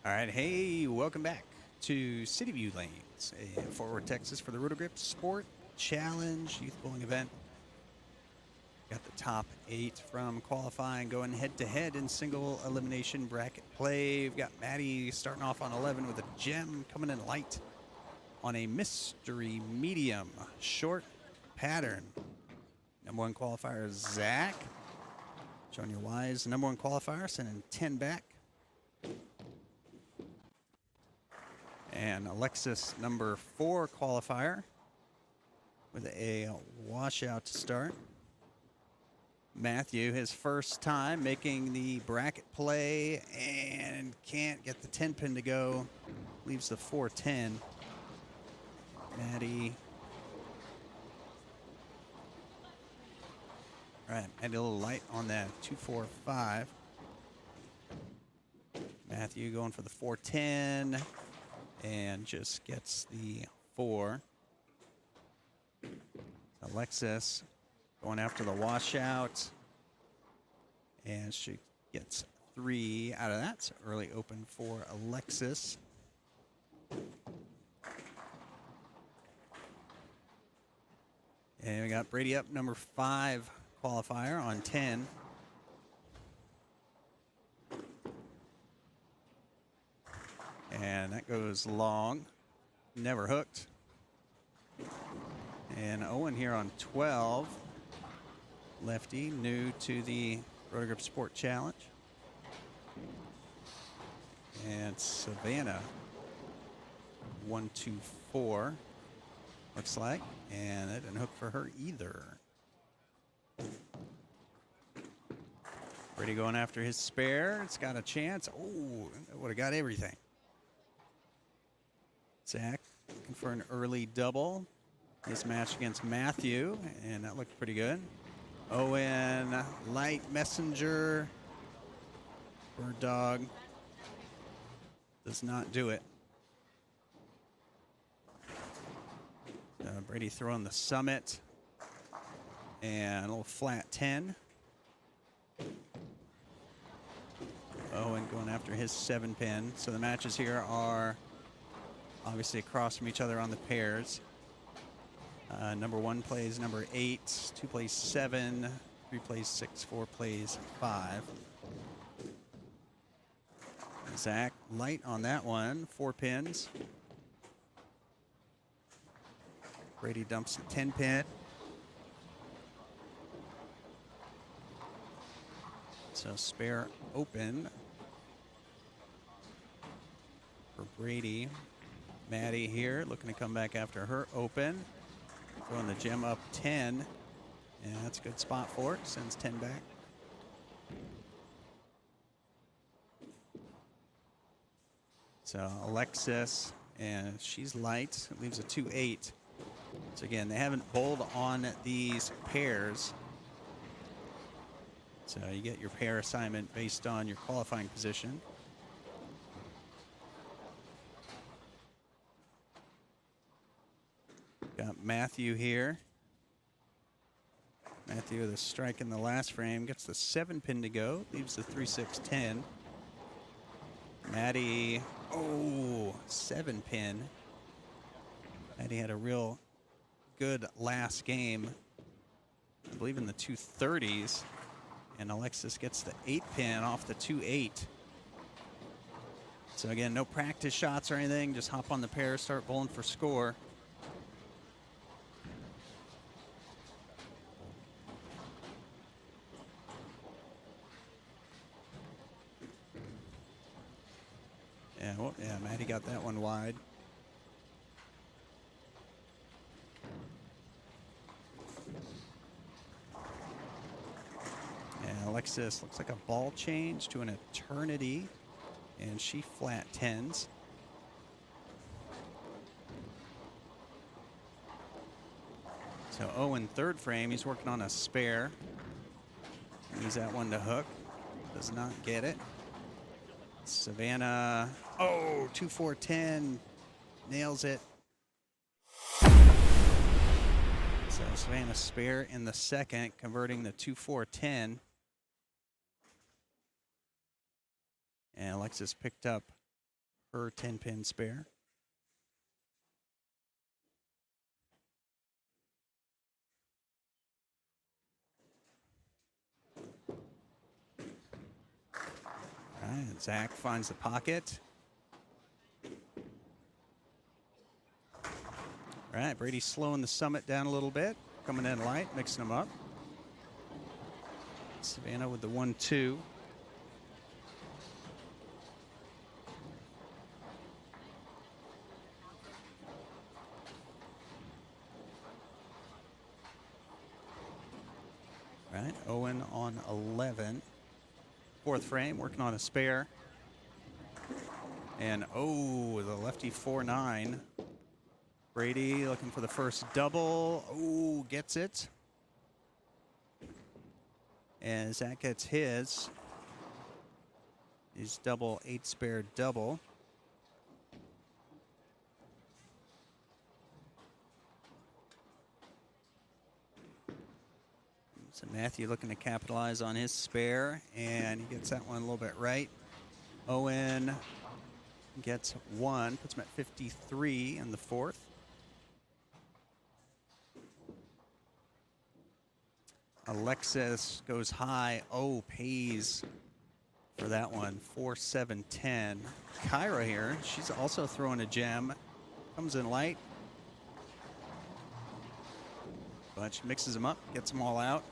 All right, hey, welcome back to City View Lanes in Fort Worth, Texas for the Roto Sport Challenge Youth Bowling event. Got the top 8 from qualifying going head-to-head in single elimination bracket play. We've got Maddie starting off on 11 with a gem, coming in light on a mystery medium short pattern. Number 1 qualifier is Zach. Showing you why is the number 1 qualifier, sending 10 back. And Alexis, number 4 qualifier, with a washout to start. Matthew, his first time making the bracket play and can't get the 10 pin to go. Leaves the 410. Maddie. All right, add a little light on that 245. Matthew going for the 410 and just gets the 4. Alexis going after the washout, and she gets 3 out of that. So early open for Alexis. And we got Brady up, number 5 qualifier on 10. And that goes long, never hooked. And Owen here on 12. Lefty, new to the Roto Sport Challenge. And Savannah, 1, 2, 4, looks like. And that didn't hook for her either. Brady going after his spare. It's got a chance. Oh, it would have got everything. Zach looking for an early double. This match against Matthew, and that looked pretty good. Owen, light messenger. Bird dog does not do it. Brady throwing the summit. And a little flat 10. Owen going after his 7 pin. So the matches here are obviously across from each other on the pairs. Number 1 plays number 8, 2 plays 7, 3 plays 6, 4 plays 5. Zach light on that one, 4 pins. Brady dumps a 10 pin. So spare open for Brady. Maddie here looking to come back after her open. Throwing the gem up 10. Yeah, that's a good spot for it. Sends 10 back. So Alexis, and she's light. It leaves a 2-8. So again, they haven't bowled on these pairs. So you get your pair assignment based on your qualifying position. Got Matthew here. Matthew with a strike in the last frame. Gets the 7 pin to go. Leaves the 3-6-10. Maddie, 7 pin. Maddie had a real good last game. I believe in the 230s. And Alexis gets the 8 pin off the 2-8. So again, no practice shots or anything. Just hop on the pair, start bowling for score. Yeah, well, yeah, Maddie got that one wide. And Alexis looks like a ball change to an eternity, and she flat 10s. So Owen, 3rd frame, he's working on a spare. Needs that one to hook. Does not get it. Savannah, 2-4-10, nails it. So Savannah spare in the 2nd, converting the 2-4-10. And Alexis picked up her 10-pin spare. All right, Zach finds the pocket. All right, Brady's slowing the Summit down a little bit, coming in light, mixing them up. Savannah with the 1-2. All right, Owen on 11. Fourth frame, working on a spare. And oh, the lefty 4-9. Brady looking for the first double. Oh, gets it. And Zach gets his double 8 spare double. So Matthew looking to capitalize on his spare, and he gets that one a little bit right. Owen gets 1, puts him at 53 in the fourth. Alexis goes high. Oh, pays for that one. 4-7-10. Kyra here, she's also throwing a gem. Comes in light. But she mixes them up, gets them all out.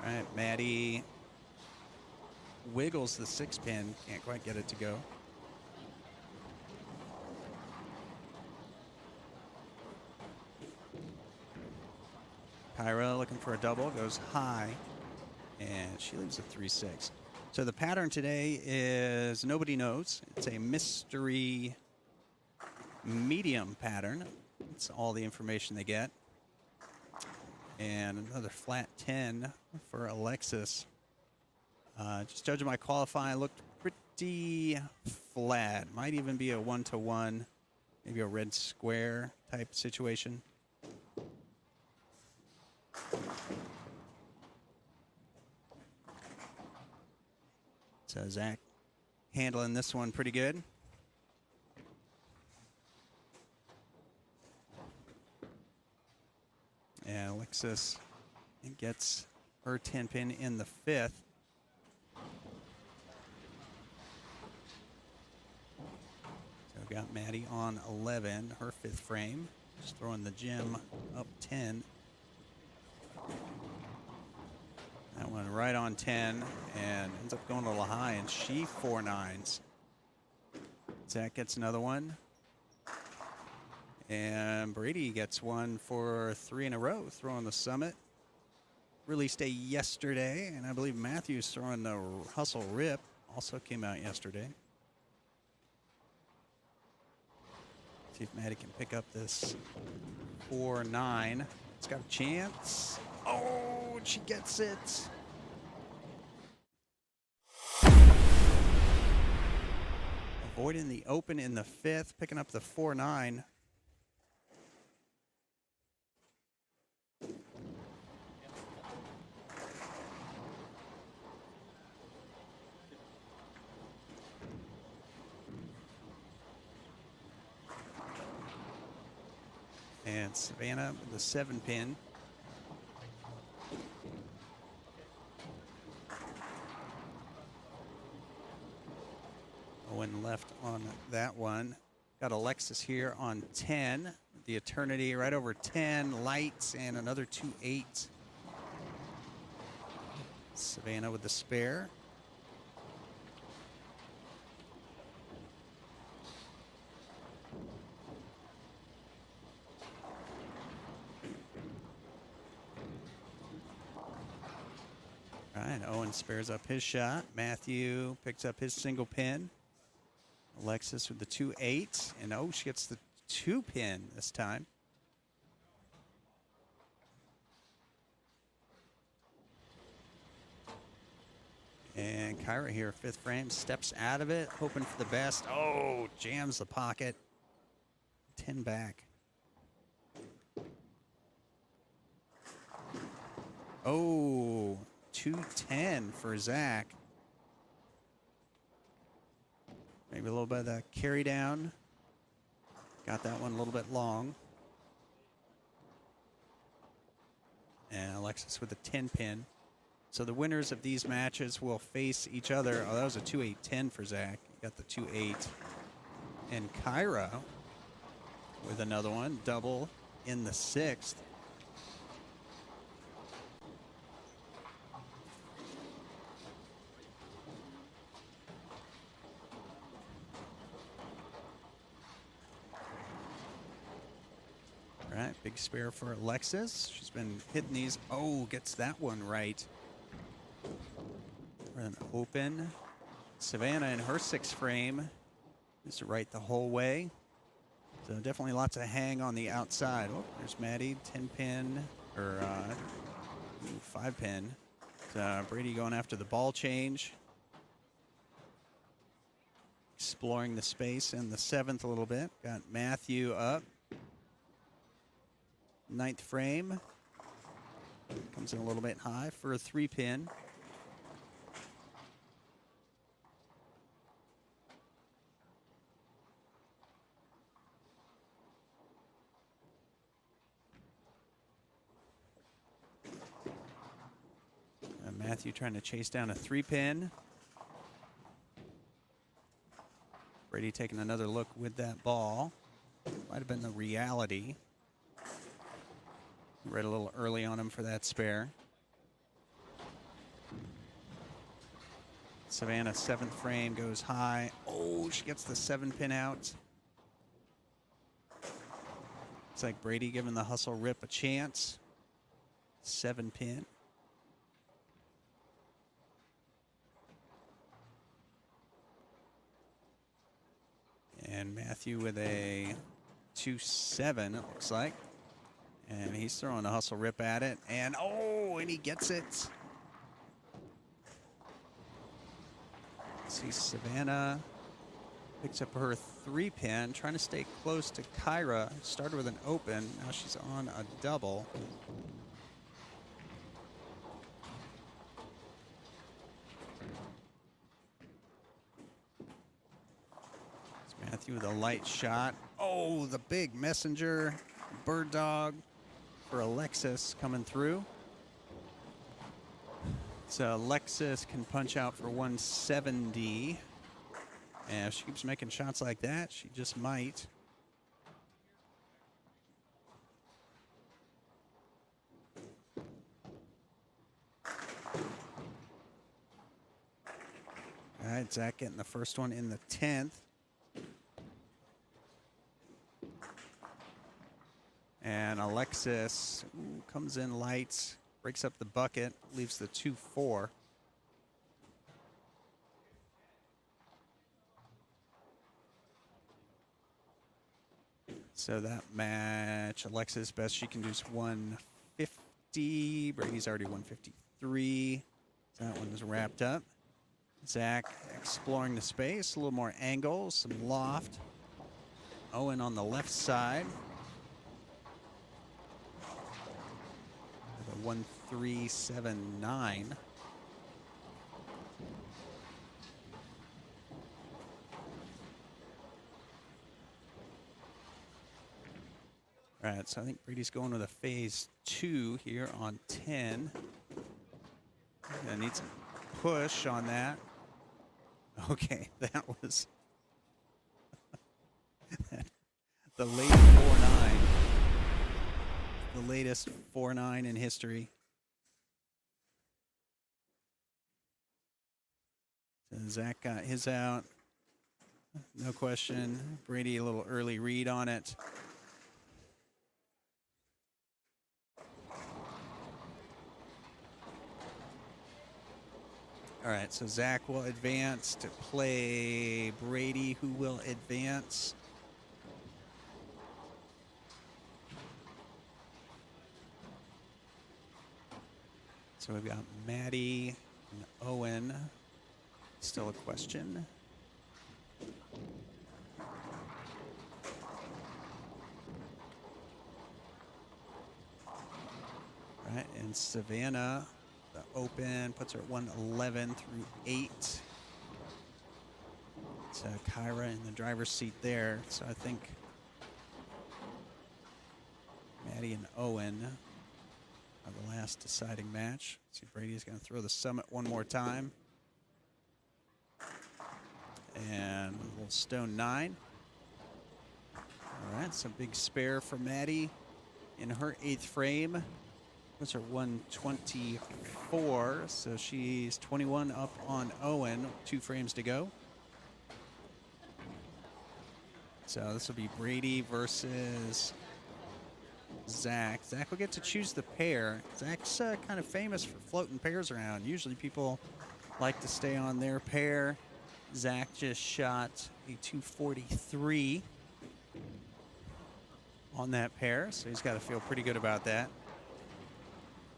All right, Maddie wiggles the 6-pin, can't quite get it to go. Kyra looking for a double, goes high, and she leaves a 3-6. So the pattern today is nobody knows. It's a mystery medium pattern. It's all the information they get. And another flat 10 for Alexis. Just judging my qualifying, looked pretty flat. Might even be a 1-to-1, maybe a red square type situation. So Zach handling this one pretty good. And Alexis gets her 10-pin in the fifth. So we've got Maddie on 11, her fifth frame. Just throwing the gem up 10. That one right on 10 and ends up going a little high, and she 4-9s. Zach gets another one. And Brady gets one for 3 in a row, throwing the Summit. Release day yesterday, and I believe Matthew's throwing the Hustle Rip, also came out yesterday. See if Maddie can pick up this 4-9. It's got a chance. Oh, she gets it. Avoiding the open in the fifth, picking up the 4-9. And Savannah with the 7-pin. Owen left on that one. Got Alexis here on 10. The Eternity right over 10. Lights and another 2-8. Savannah with the spare. All right, Owen spares up his shot. Matthew picks up his single pin. Alexis with the 2-8. And oh, she gets the 2-pin this time. And Kyra here, fifth frame, steps out of it, hoping for the best. Oh, jams the pocket. 10 back. Oh, 210 for Zach. Maybe a little bit of the carry down. Got that one a little bit long. And Alexis with a 10 pin. So the winners of these matches will face each other. Oh, that was a 2-8-10 for Zach. You got the 2-8. And Kyra with another one. Double in the 6th. All right, big spare for Alexis. She's been hitting these. Oh, gets that one right. For an open. Savannah in her 6th frame is right the whole way. So definitely lots of hang on the outside. Oh, there's Maddie, 10 pin, or 5 pin. Brady going after the ball change. Exploring the space in the 7th a little bit. Got Matthew up. 9th frame. Comes in a little bit high for a 3 pin. Matthew trying to chase down a 3 pin. Brady taking another look with that ball. Might have been the reality. Read a little early on him for that spare. Savannah 7th frame goes high. Oh, she gets the 7 pin out. It's like Brady giving the hustle rip a chance. 7 pin. And Matthew with a 2-7, it looks like. And he's throwing a hustle rip at it. And oh, and he gets it. See, Savannah picks up her 3 pin, trying to stay close to Kyra. Started with an open, now she's on a double. Matthew with a light shot. Oh, the big messenger bird dog for Alexis coming through. So Alexis can punch out for 170. And if she keeps making shots like that, she just might. All right, Zach getting the first one in the 10th. And Alexis comes in light, breaks up the bucket, leaves the 2-4. So that match, Alexis, best she can do is 150. Brady's already 153. So that one is wrapped up. Zach exploring the space, a little more angle, some loft. Owen on the left side. 1-3-7-9. All right, so I think Brady's going with a phase 2 here on 10. I need some push on that. Okay, that was the late 4-9. The latest 4-9 in history. So Zach got his out. No question. Brady a little early read on it. All right, so Zach will advance to play Brady, who will advance. So we've got Maddie and Owen. Still a question. And Savannah, the open, puts her at 111 through 8. So Kyra in the driver's seat there. So I think Maddie and Owen are the last deciding match. See, Brady's going to throw the summit one more time. And a little stone 9. All right, so big spare for Maddie in her 8th frame. Puts her 124, so she's 21 up on Owen, 2 frames to go. So this will be Brady versus Zach. Zach will get to choose the pair. Zach's kind of famous for floating pairs around. Usually people like to stay on their pair. Zach just shot a 243 on that pair, so he's got to feel pretty good about that.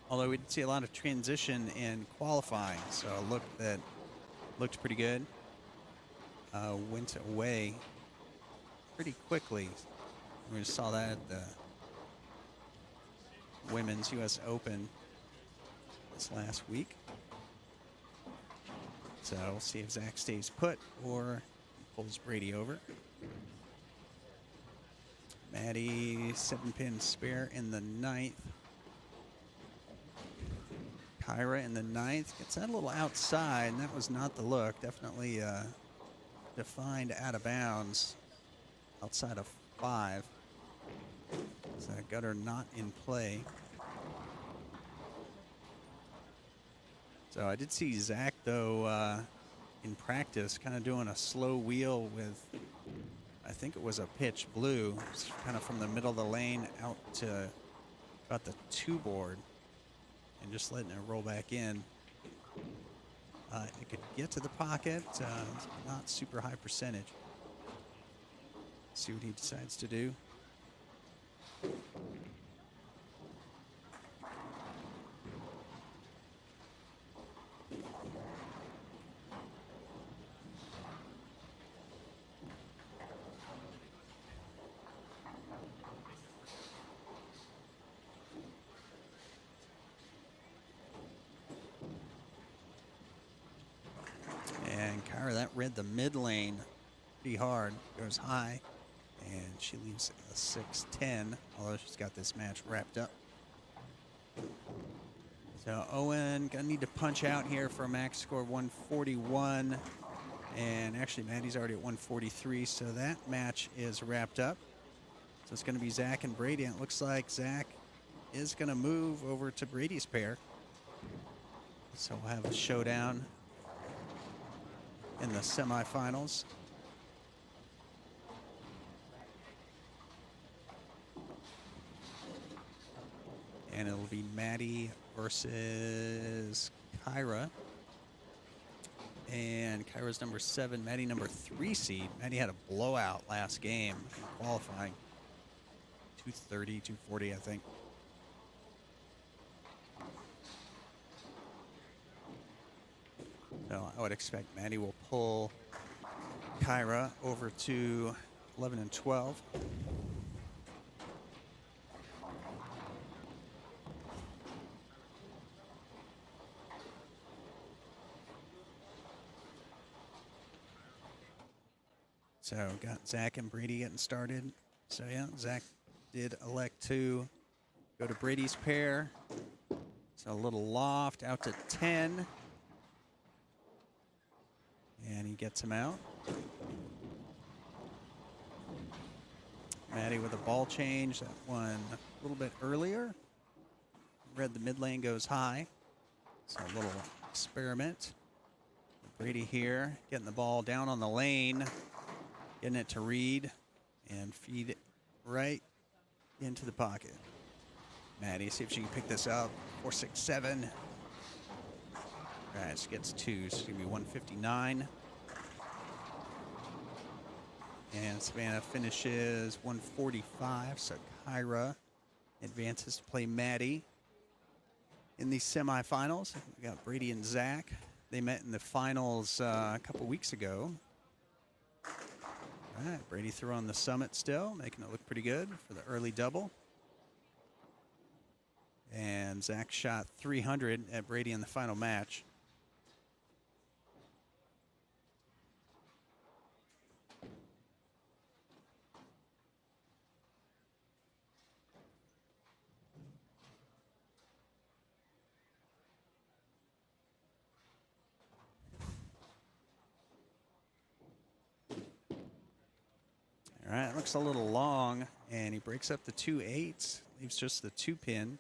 Although we did see a lot of transition in qualifying, so a look that looked pretty good. Went away pretty quickly. We just saw that at the Women's U.S. Open this last week. So we'll see if Zach stays put or pulls Brady over. Maddie, 7-pin spare in the 9th. Kyra in the 9th. Gets that a little outside, and that was not the look. Definitely defined out of bounds outside of 5. So that gutter not in play. So I did see Zach, though, in practice, kind of doing a slow wheel with, I think it was a pitch blue, kind of from the middle of the lane out to about the 2 board. And just letting it roll back in. It could get to the pocket, not super high percentage. See what he decides to do. That read the mid lane pretty hard, goes high, and she leaves a 6-10, although she's got this match wrapped up. So Owen gonna need to punch out here for a max score of 141, and actually Maddie's already at 143, so that match is wrapped up. So it's gonna be Zach and Brady, and it looks like Zach is gonna move over to Brady's pair. So we'll have a showdown in the semifinals. And it'll be Maddie versus Kyra. And Kyra's number 7, Maddie number 3 seed. Maddie had a blowout last game in qualifying. 230, 240, I think. So I would expect Maddie will pull Kyra over to 11 and 12. So got Zach and Brady getting started. So yeah, Zach did elect to go to Brady's pair. So a little loft out to 10. And he gets him out. Maddie with a ball change. That one a little bit earlier. Read the mid lane goes high. So a little experiment. Brady here getting the ball down on the lane. Getting it to Reed. And feed it right into the pocket. Maddie, see if she can pick this up. 4, 6, 7. All right, she gets 2, so it's gonna be 159. And Savannah finishes 145, so Kyra advances to play Maddie in the semifinals. We got Brady and Zach. They met in the finals a couple weeks ago. All right, Brady threw on the summit still, making it look pretty good for the early double. And Zach shot 300 at Brady in the final match. All right, looks a little long, and he breaks up the 2-8, leaves just the 2-pin.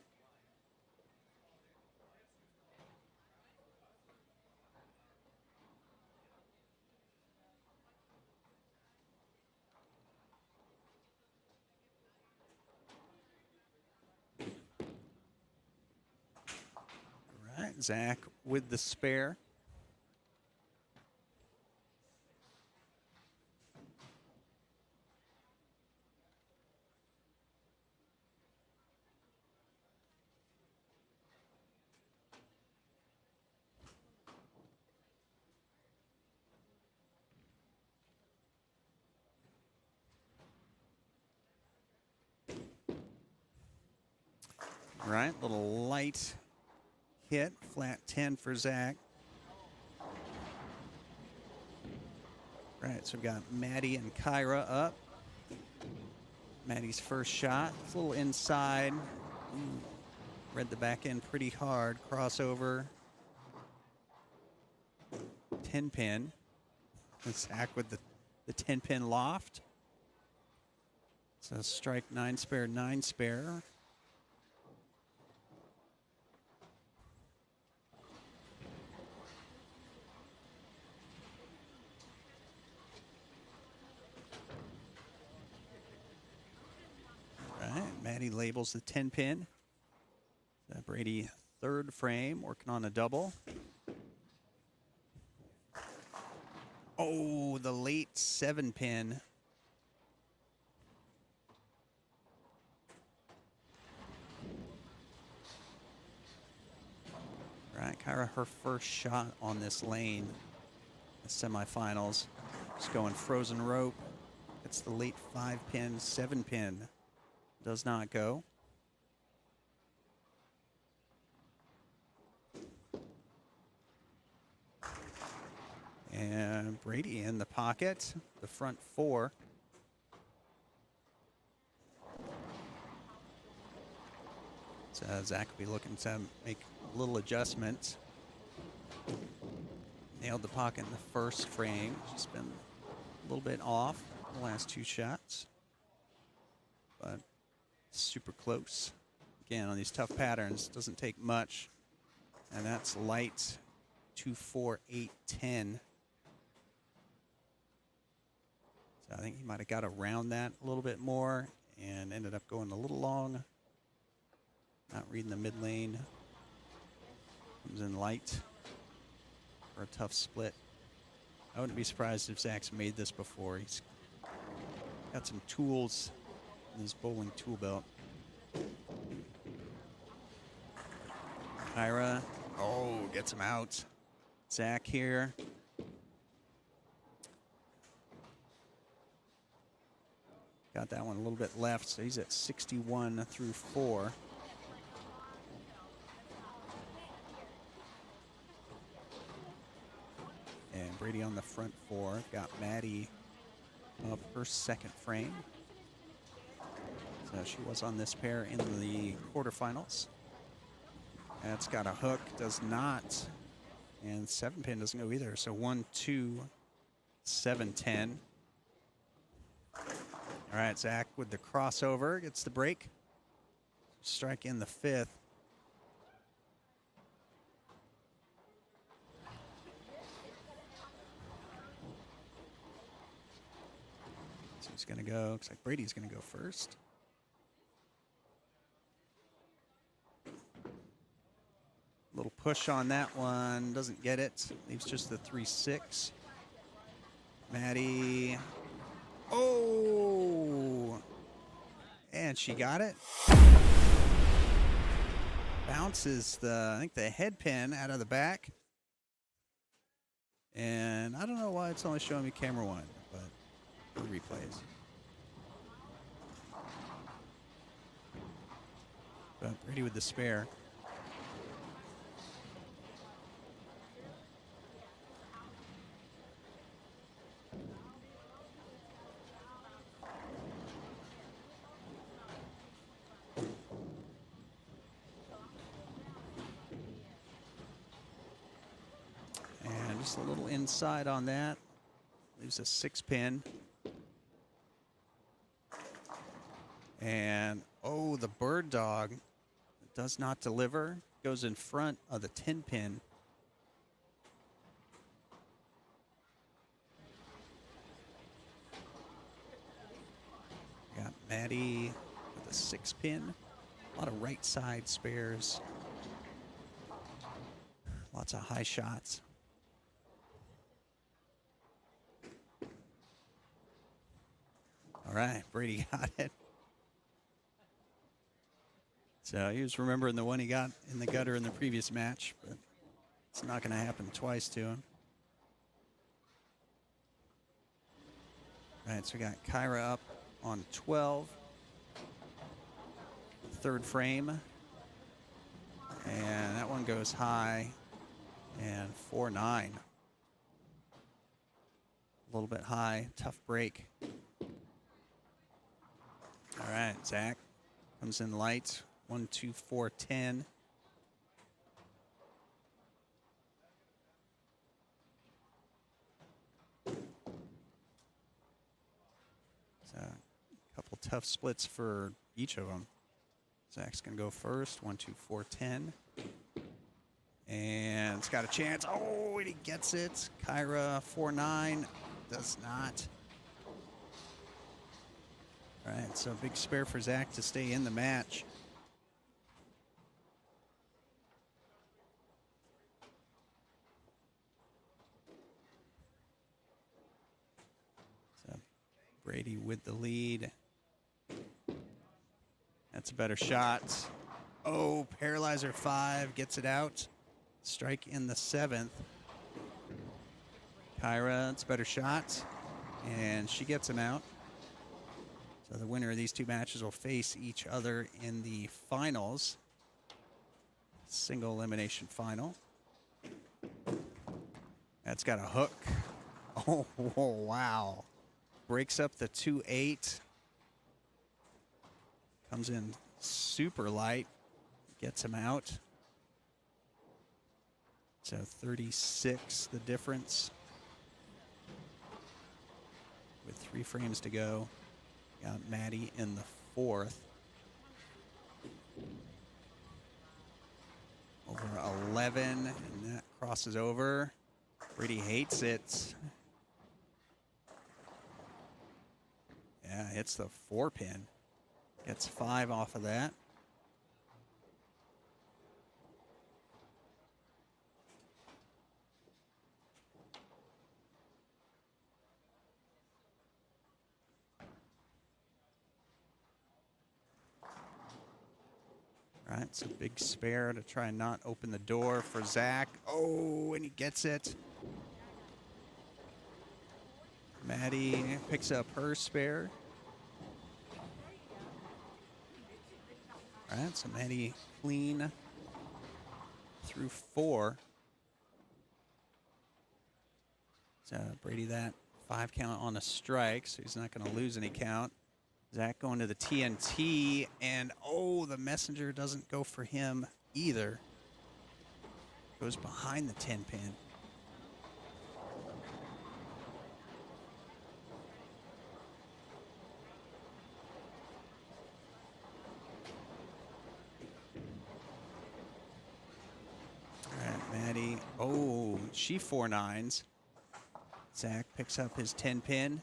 All right, Zach with the spare. All right, little light hit, flat 10 for Zach. All right, so we've got Maddie and Kyra up. Maddie's first shot, it's a little inside. Ooh, read the back end pretty hard. Crossover, 10-pin. Zach with the 10-pin loft. So strike 9 spare, 9 spare. All right, Maddie labels the 10-pin. Brady third frame, working on a double. Oh, the late 7-pin. All right, Kyra, her first shot on this lane, the semifinals. Just going frozen rope. It's the late 5-pin, 7-pin. Does not go. And Brady in the pocket, the front 4. So Zach will be looking to make a little adjustment. Nailed the pocket in the first frame. Just been a little bit off the last 2 shots. But super close. Again, on these tough patterns, doesn't take much. And that's light 2, 4, 8, 10. So I think he might have got around that a little bit more and ended up going a little long. Not reading the mid lane. Comes in light for a tough split. I wouldn't be surprised if Zach's made this before. He's got some tools in his bowling tool belt. Kyra, oh, gets him out. Zach here. Got that one a little bit left, so he's at 61 through 4. And Brady on the front 4. Got Maddie up her second frame. So she was on this pair in the quarterfinals. That's got a hook, does not. And 7-pin doesn't go either. So 1, 2, 7, 10. All right, Zach with the crossover, gets the break. Strike in the 5th. So he's gonna go, looks like Brady's gonna go first. Little push on that one, doesn't get it. Leaves just the 3-6. Maddie, oh! And she got it. Bounces I think the head pin out of the back. And I don't know why it's only showing me camera 1, but the replays. But Brady with the spare. And just a little inside on that. Leaves a 6-pin. And, oh, the bird dog does not deliver. Goes in front of the 10-pin. Got Maddie with a 6-pin. A lot of right side spares. Lots of high shots. All right, Brady got it. So he was remembering the one he got in the gutter in the previous match, but it's not going to happen twice to him. All right, so we got Kyra up on 12. Third frame. And that one goes high. And 4-9. A little bit high, tough break. All right, Zach comes in light. 1, 2, 4, 10. So a couple tough splits for each of them. Zach's going to go first. 1, 2, 4, 10. And it's got a chance. Oh, and he gets it. Kyra, 4-9. Does not. All right, so big spare for Zach to stay in the match. So Brady with the lead. That's a better shot. Oh, Paralyzer 5 gets it out. Strike in the 7th. Kyra, it's a better shot. And she gets him out. So the winner of these two matches will face each other in the finals. Single elimination final. That's got a hook. Oh, wow. Breaks up the 2-8. Comes in super light. Gets him out. So 36 the difference. With 3 frames to go. Got Maddie in the 4th. Over 11, and that crosses over. Brady hates it. Yeah, hits the 4-pin. Gets 5 off of that. All right, so big spare to try and not open the door for Zach. Oh, and he gets it. Maddie picks up her spare. All right, so Maddie clean through 4. So Brady that 5 count on a strike, so he's not going to lose any count. Zach going to the TNT, and oh, the messenger doesn't go for him either. Goes behind the 10-pin. All right, Maddie. Oh, she 4-9s. Zach picks up his 10-pin.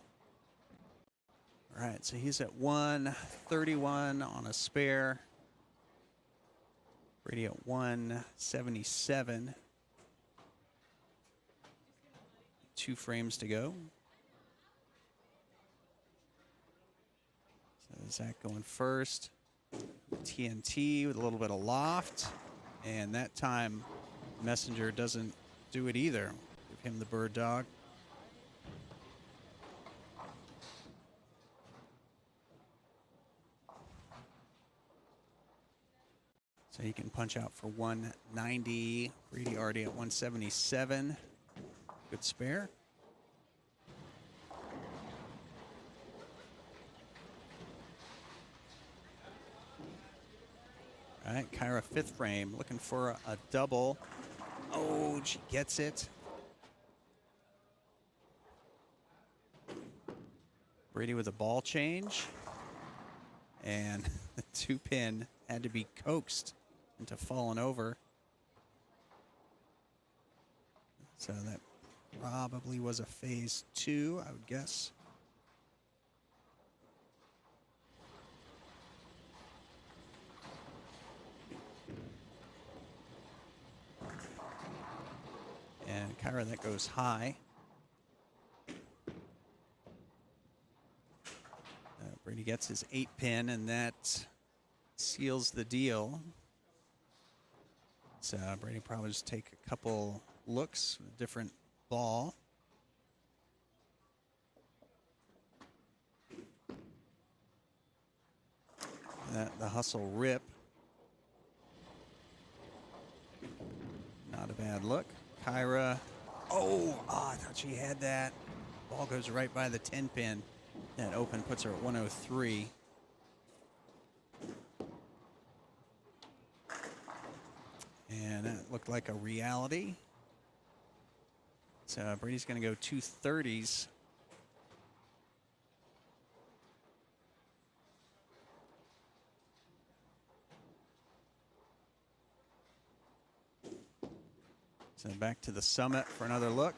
All right, so he's at 131 on a spare. Brady at 177. 2 frames to go. So Zach going first. TNT with a little bit of loft. And that time, Messenger doesn't do it either. Give him the bird dog. So he can punch out for 190. Brady already at 177. Good spare. All right, Kyra fifth frame, looking for a double. Oh, she gets it. Brady with a ball change. And the 2-pin had to be coaxed into falling over. So that probably was a phase 2, I would guess. And Kyra, that goes high. Brady gets his 8-pin, and that seals the deal. So Brady probably just take a couple looks with a different ball. The hustle rip. Not a bad look. Kyra. Oh, I thought she had that. Ball goes right by the 10-pin. That open puts her at 103. And that looked like a reality. So Brady's going to go 230s. So back to the summit for another look.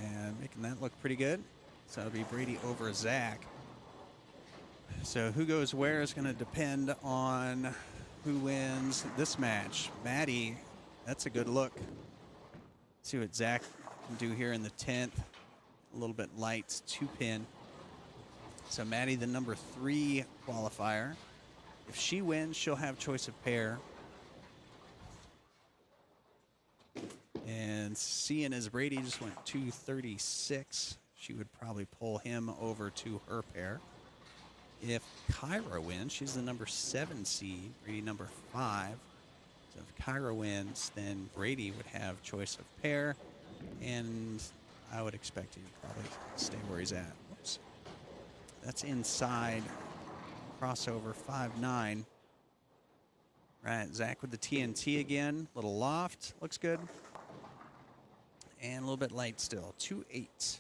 And making that look pretty good. So it'll be Brady over Zach. So who goes where is going to depend on who wins this match. Maddie, that's a good look. See what Zach can do here in the 10th. A little bit light, 2-pin. So Maddie, the number 3 qualifier. If she wins, she'll have choice of pair. And seeing as Brady just went 236, she would probably pull him over to her pair. If Kyra wins, she's the number 7 seed, Brady number 5. So if Kyra wins, then Brady would have choice of pair, and I would expect him to probably stay where he's at. Whoops. That's inside. Crossover 5-9. Right, Zach with the TNT again. Little loft, looks good. And a little bit light still, 2-8.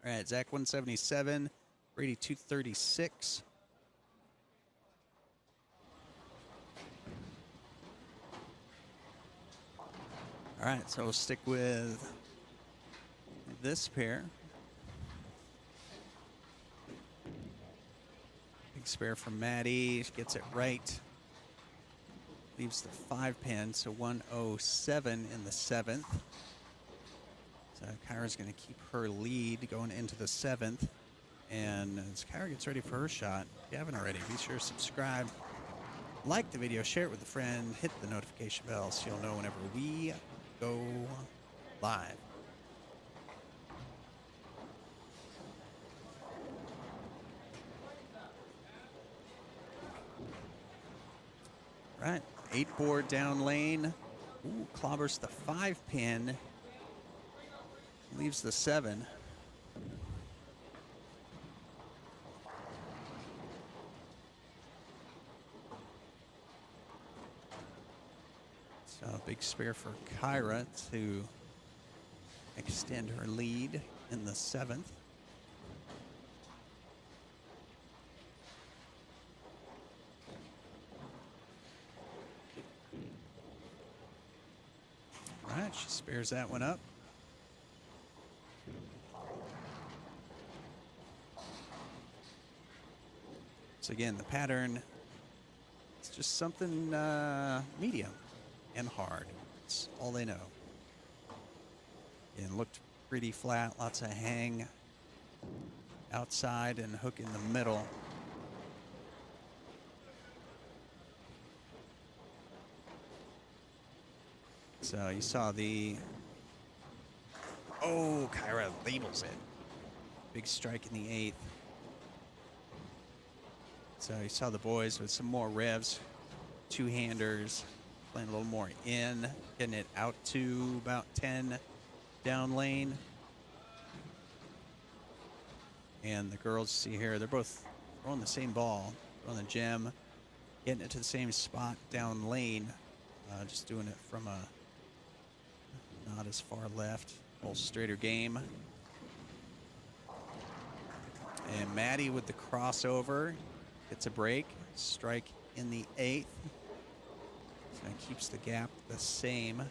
All right, Zach 177, Brady 236. All right, so we'll stick with this pair. Big spare from Maddie, she gets it right. Leaves the 5-pin, so 107 in the 7th. So Kyra's going to keep her lead going into the 7th. And as Kyra gets ready for her shot, if you haven't already, be sure to subscribe, like the video, share it with a friend, hit the notification bell so you'll know whenever we go live. Right, 8-board down lane. Ooh, clobbers the 5-pin. Leaves the 7. So a big spare for Kyra to extend her lead in the 7th. All right, she spares that one up. So again, the pattern, it's just something medium and hard. It's all they know. And looked pretty flat, lots of hang outside and hook in the middle. So you saw the, oh, Kyra labels it. Big strike in the 8th. So you saw the boys with some more revs, two-handers, playing a little more in, getting it out to about 10 down lane. And the girls, see here, they're both throwing the same ball, throwing the gem, getting it to the same spot down lane, just doing it from a not as far left, a little straighter game. And Maddie with the crossover gets a break, strike in the 8th. So that keeps the gap the same.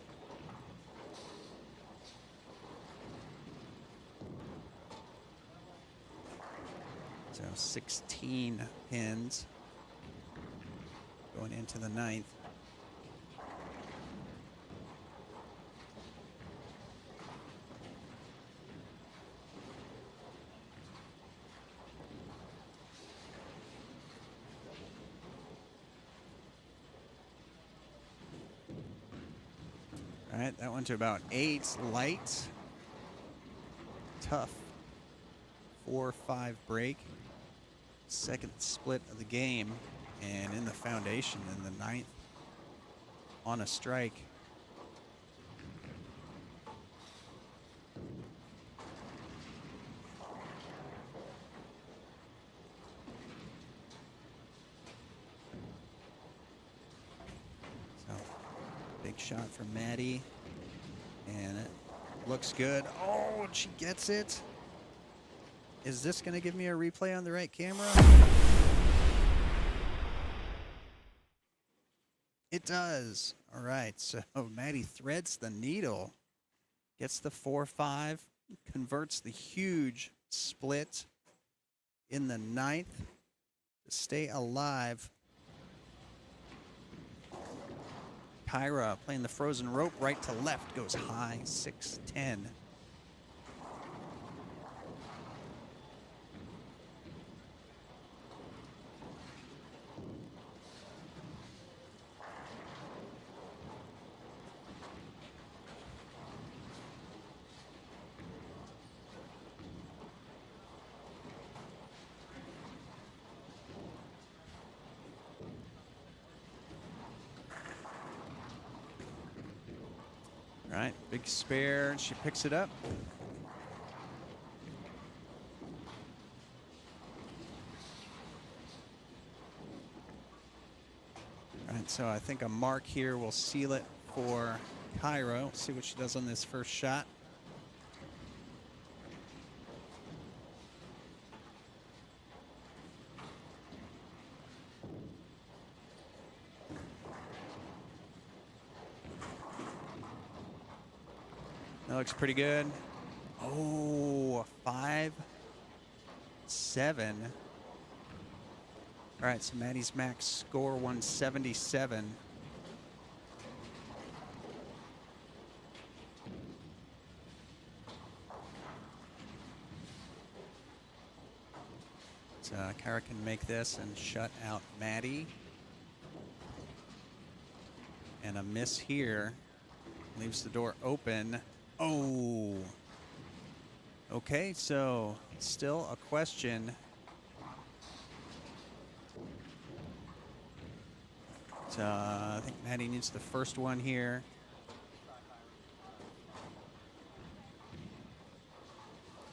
So 16 pins going into the 9th. All right, that went to about 8 light. Tough 4-5 break. Second split of the game, and in the foundation in the 9th on a strike. So big shot from Maddie, and it looks good. Oh, she gets it. Is this going to give me a replay on the right camera? It does. All right, so Maddie threads the needle, gets the 4-5, converts the huge split in the 9th to stay alive. Kyra playing the frozen rope right to left, goes high, 6-10. All right, big spare, she picks it up. All right, so I think a mark here will seal it for Kyra. See what she does on this first shot. That looks pretty good. Oh, 5-7. All right, so Maddie's max score 177. So Kyra can make this and shut out Maddie. And a miss here leaves the door open. Oh. Okay, so still a question. So I think Maddie needs the first one here.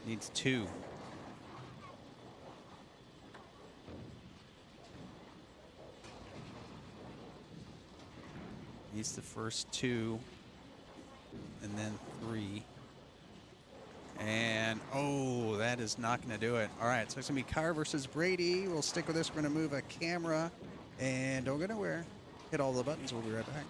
Needs 2. Needs the first 2. And then 3. And, oh, that is not going to do it. All right, so it's going to be Kyra versus Brady. We'll stick with this. We're going to move a camera. And don't go nowhere. Hit all the buttons. We'll be right back.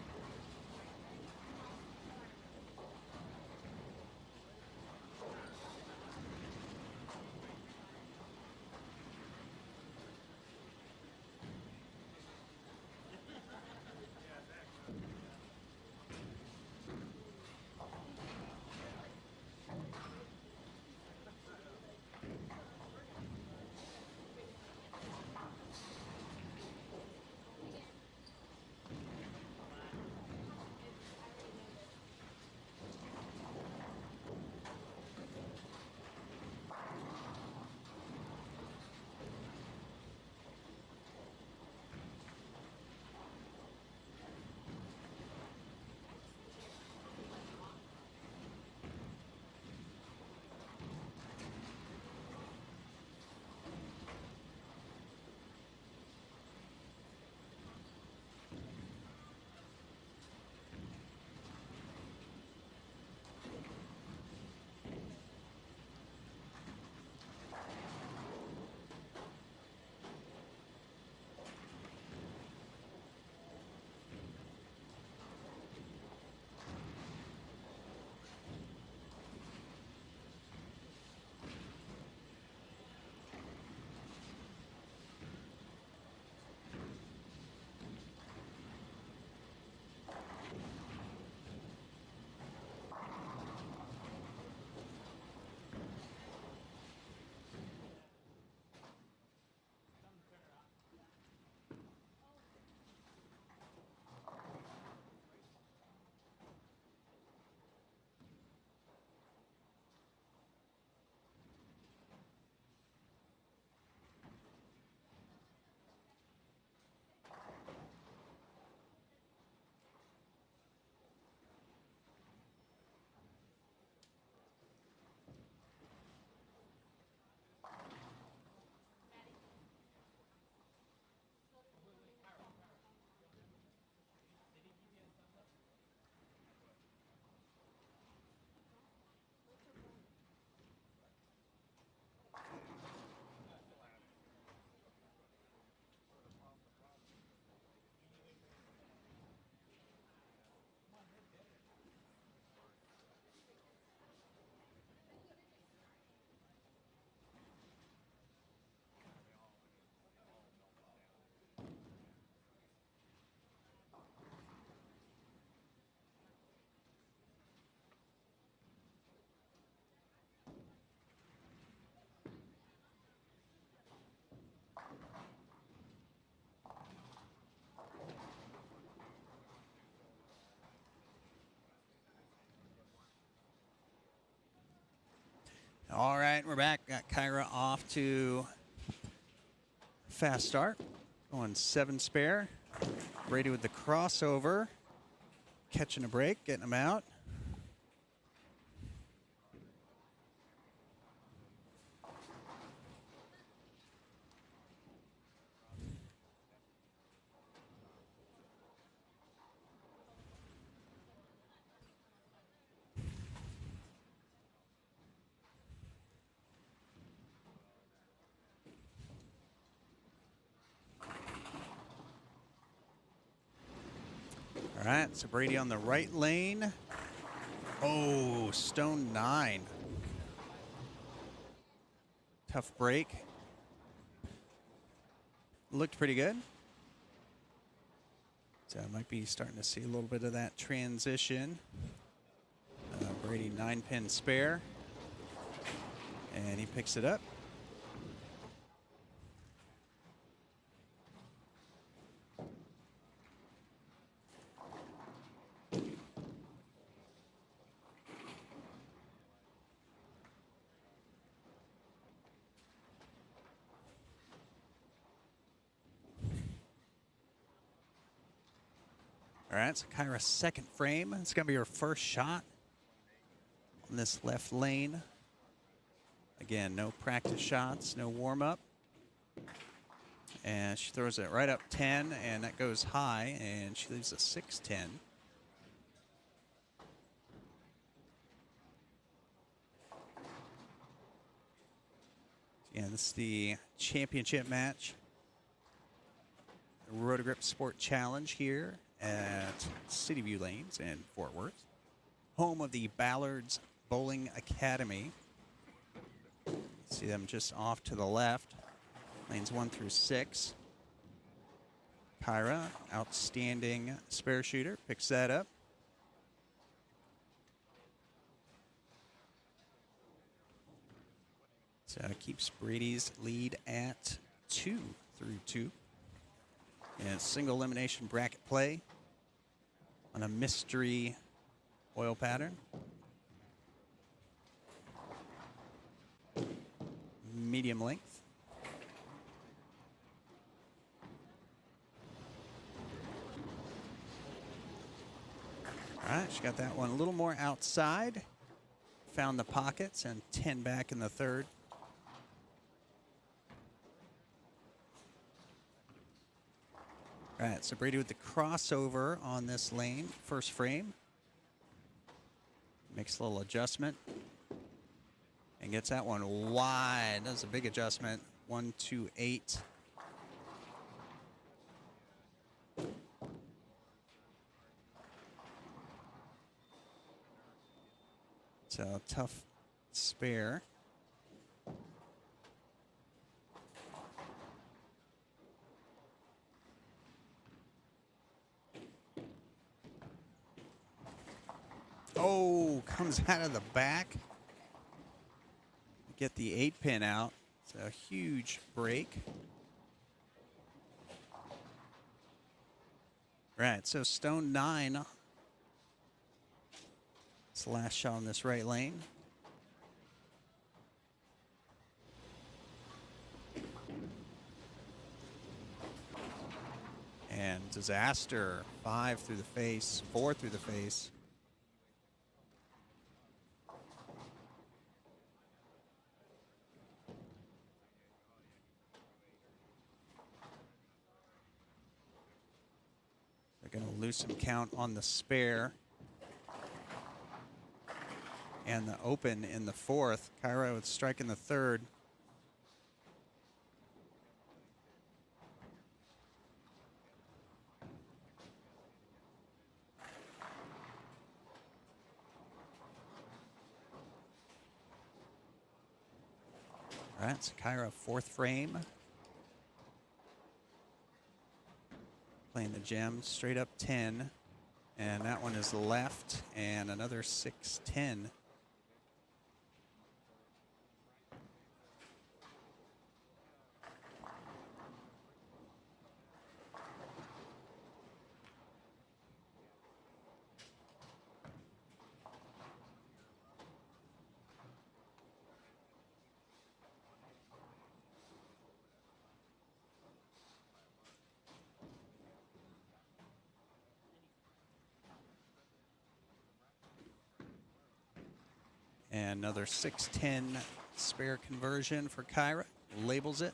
All right, we're back. Got Kyra off to fast start. Going 7 spare. Brady with the crossover. Catching a break, getting him out. All right, so Brady on the right lane. Oh, stone 9. Tough break. Looked pretty good. So I might be starting to see a little bit of that transition. Brady 9-pin spare. And he picks it up. All right, so Kyra's second frame. It's going to be her first shot on this left lane. Again, no practice shots, no warm-up. And she throws it right up 10, and that goes high, and she leaves a 6-10. And this is the championship match. The Roto Grip Sport Challenge here at City View Lanes in Fort Worth. Home of the Ballards Bowling Academy. See them just off to the left. Lanes 1 through 6. Kyra, outstanding spare shooter, picks that up. So keeps Brady's lead at 2 through 2. And single elimination bracket play on a mystery oil pattern. Medium length. All right, she got that one a little more outside. Found the pockets and 10 back in the third. All right, so Brady with the crossover on this lane, first frame. Makes a little adjustment. And gets that one wide. That's a big adjustment. 1, 2, 8. So tough spare. Oh, comes out of the back. Get the 8-pin out. It's a huge break. Right, so stone 9. It's the last shot on this right lane. And disaster. 5 through the face, 4 through the face. They're going to lose some count on the spare. And the open in the fourth. Kyra would strike in the third. All right, so Kyra, fourth frame. Playing the gem, straight up 10. And that one is left, and another 6-10. And another 6-10 spare conversion for Kyra. Labels it.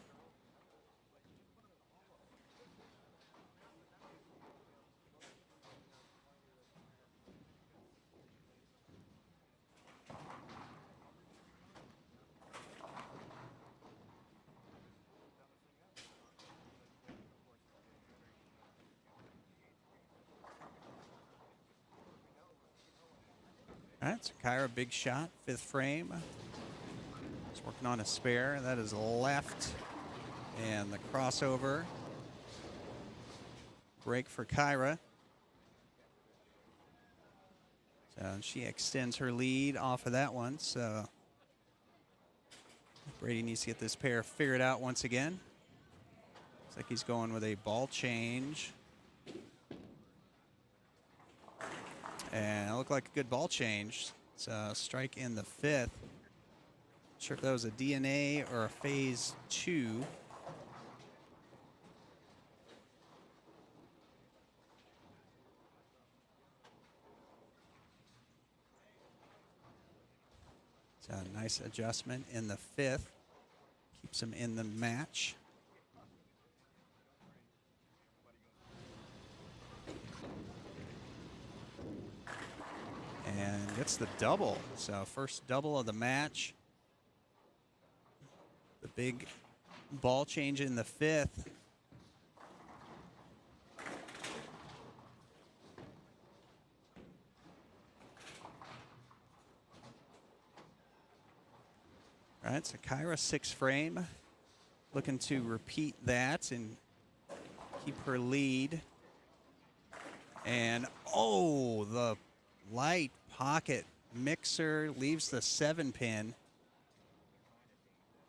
All right, so Kyra, big shot, 5th frame. He's working on a spare. That is left. And the crossover. Break for Kyra. So she extends her lead off of that one. So Brady needs to get this pair figured out once again. Looks like he's going with a ball change. And it looked like a good ball change. So strike in the 5th. Not sure if that was a DNA or a phase 2. So nice adjustment in the 5th. Keeps him in the match. And gets the double. So first double of the match. The big ball change in the 5th. All right, so Kyra 6 frame. Looking to repeat that and keep her lead. And oh, the light pocket mixer leaves the 7-pin.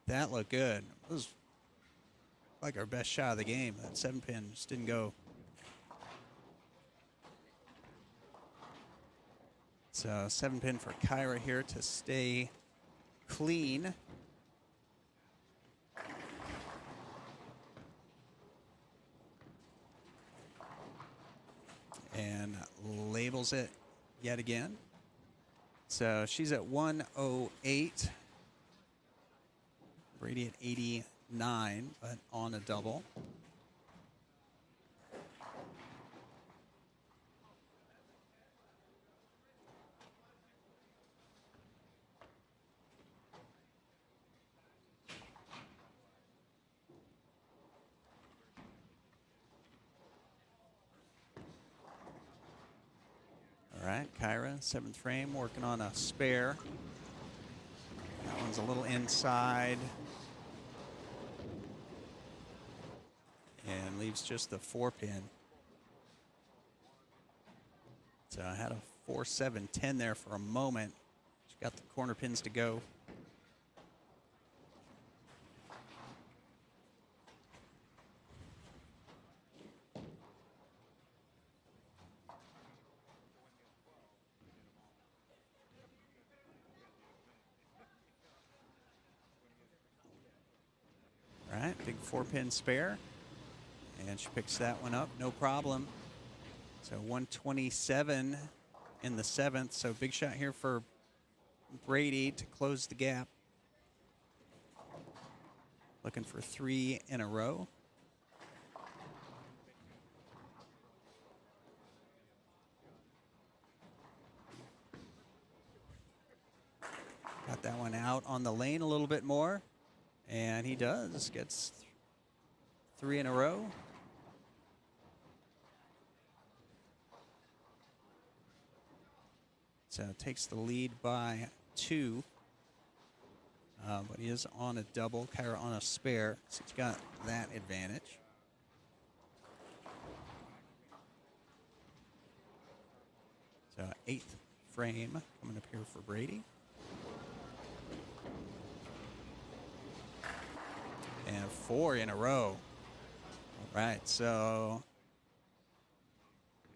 That looked good. It was like our best shot of the game. That 7-pin just didn't go. So 7-pin for Kyra here to stay clean. And labels it yet again. So she's at 108. Brady at 89, but on a double. All right, Kyra, 7th frame, working on a spare. That one's a little inside. And leaves just the 4-pin. So I had a 4-7-10 there for a moment. She got the corner pins to go. All right, big 4-pin spare. And she picks that one up, no problem. So 127 in the 7th. So big shot here for Brady to close the gap. Looking for 3 in a row. Got that one out on the lane a little bit more. And he does. Gets 3 in a row. So takes the lead by 2. But he is on a double. Kyra on a spare. So he's got that advantage. So 8th frame coming up here for Brady. And 4 in a row. All right, so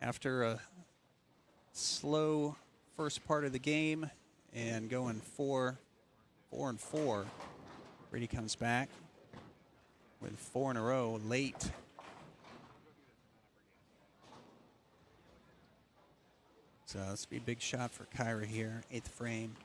after a slow first part of the game and going 4 and 4, Brady comes back with 4 in a row late. So this will be a big shot for Kyra here, 8th frame.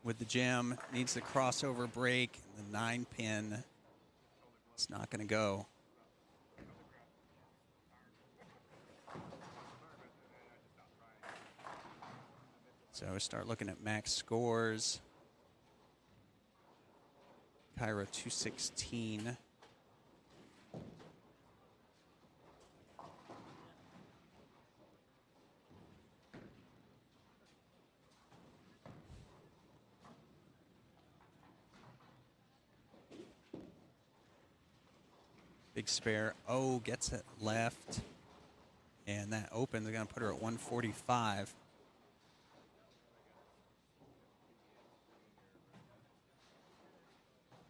with the gem. Needs the crossover break. The 9-pin. It's not going to go. So we start looking at max scores. Kyra 216. Big spare. Oh, gets it left. And that opens. They're going to put her at 145.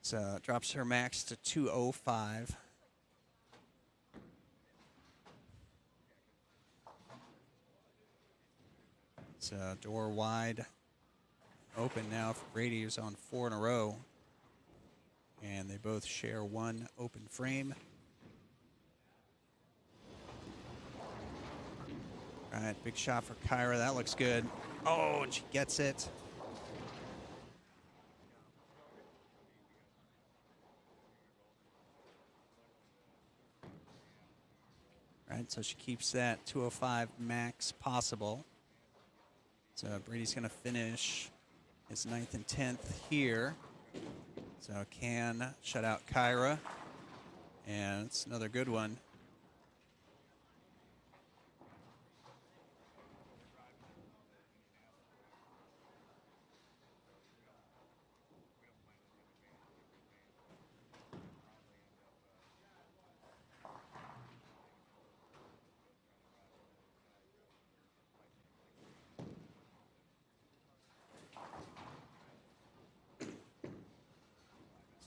So drops her max to 205. So door wide open now for Brady, who's on 4 in a row. And they both share one open frame. All right, big shot for Kyra. That looks good. Oh, and she gets it. All right, so she keeps that 205 max possible. So Brady's going to finish his 9th and 10th here. So can shut out Kyra. And it's another good one.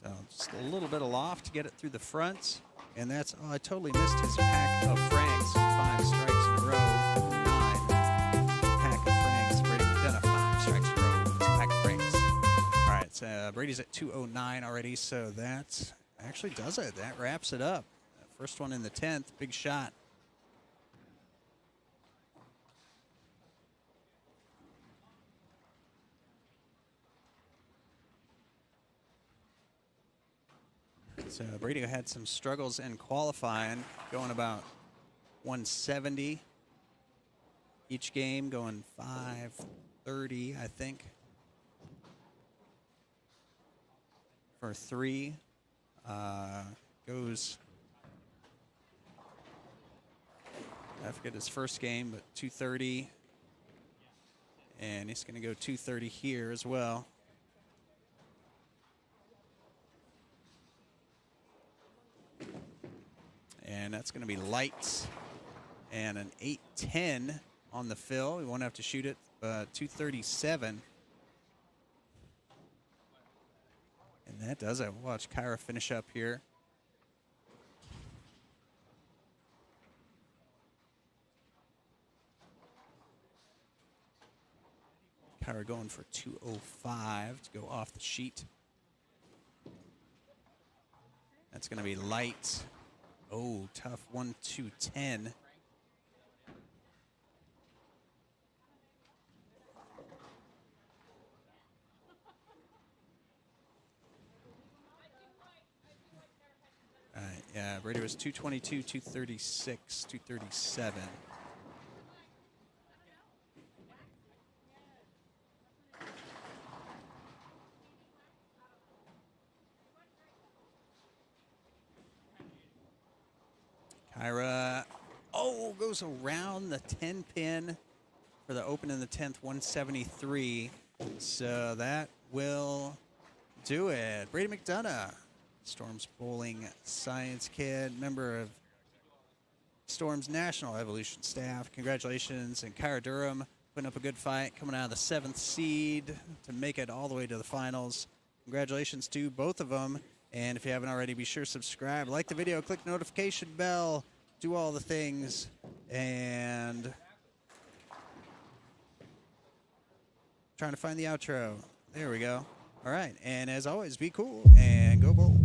So just a little bit aloft to get it through the front. And that's, oh, I totally missed his pack of franks. 5 strikes in a row. 9. Pack of franks. Brady McDonough, 5 strikes in a row. It's a pack of franks. All right, so Brady's at 209 already, so that actually does it. That wraps it up. First one in the 10th, big shot. So Brady had some struggles in qualifying, going about 170 each game, going 530, I think, for 3. Goes, I forget his first game, but 230. And he's going to go 230 here as well. And that's going to be lights and an 810 on the fill. We won't have to shoot it, 237. And that does it. Watch Kyra finish up here. Kyra going for 205 to go off the sheet. That's going to be light. Oh, tough 1-2-10. Yeah, Brady was 222, 236, 237. Kyra, oh, goes around the 10-pin for the open in the 10th, 173. So that will do it. Brady McDonough, Storm's bowling science kid, member of Storm's National Evolution staff. Congratulations. And Kyra Durham putting up a good fight, coming out of the 7th seed to make it all the way to the finals. Congratulations to both of them. And if you haven't already, be sure to subscribe, like the video, click notification bell, do all the things, and trying to find the outro. There we go. All right, and as always, be cool and go bold.